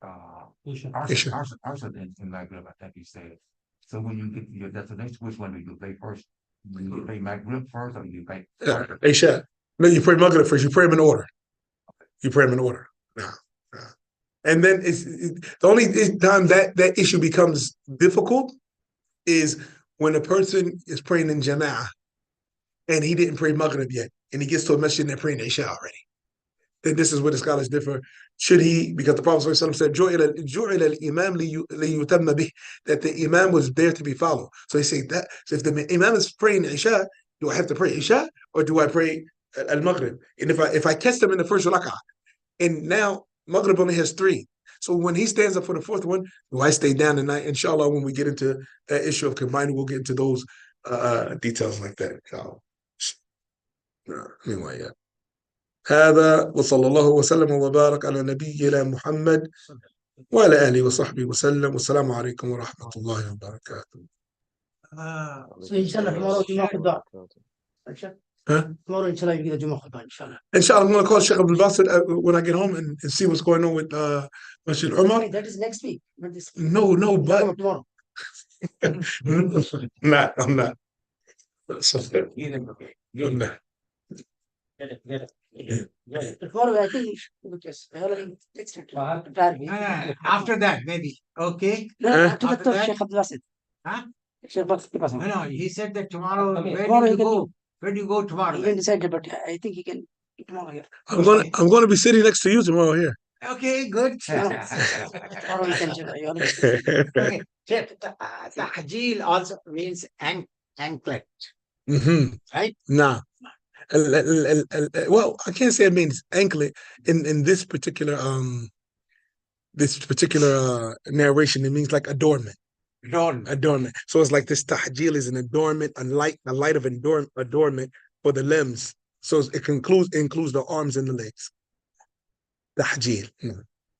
Asr in Maghrib, I think you said. So when you get to your destination, which one do you pay first? Do you pay Maghrib first, or you pay
Isha? No, you pray Maghrib first. You pray them in order. You pray them in order. No. And then the only time that issue becomes difficult is when a person is praying in Jama'ah and he didn't pray Maghrib yet, and he gets to a masjid and they're praying Isha already. Then this is where the scholars differ. Should he, because the Prophet ﷺ said, "Ju'ila al-imam liyutamma bih," that the imam was there to be followed. So he said that. So if the imam is praying Isha, do I have to pray Isha or do I pray al-Maghrib? And if I catch them in the first rak'ah, and now Maghrib only has 3. So when he stands up for the 4th one, do I stay down tonight? Inshallah, when we get into that issue of combining, we'll get into those details like that. Anyway, yeah. هذا وصلى الله وسلم وبارك على نبينا محمد وعلى آله وصحبه وسلم والسلام عليكم ورحمة الله وبركاته.
So inshallah tomorrow Jummah khutbah.
Huh?
Tomorrow inshallah you get a Jummah khutbah inshallah.
Inshallah, I'm going to call Sheikh Abdul Basit when I get home and see what's going on with Masjid Umar.
Okay, that is next week. Not this week.
No, but
Tomorrow.
I'm not. I'm not.
Tomorrow I think
After that, maybe. Okay.
after
After
that
that?
Sheikh Abdul Basit.
Huh?
Sheikh Abdul Basit.
No, he said that tomorrow. Where
Tomorrow
do
he
you
can
go?
do.
Where do you go tomorrow?
He can decide, but I think he can tomorrow here.
I'm going to be sitting next to you tomorrow here.
Okay, good.
Tomorrow we can check.
Okay. Tahjeel also means anklet, right?
Nah. Well, I can't say it means anklet in this particular narration. It means like adornment. Adornment. So it's like this tahjeel is an adornment, a light of adornment for the limbs. So it includes the arms and the legs. Tahjeel.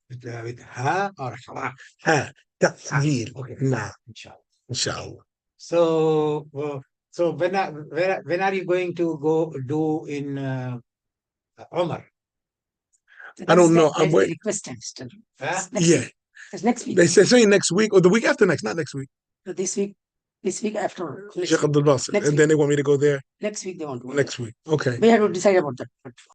With ha or ha?
Ha. Tahjeel.
Okay.
Nah.
Inshallah.
Inshallah.
So when are you going to go do in Umar?
I don't know. I'm waiting.
Request time still.
Yeah.
It's next week.
They say next week or the week after next, not next week.
This week after.
Sheikh Abdul Basit. And then they want me to go there
Next week they want to.
next week. Okay.
We have to decide about that.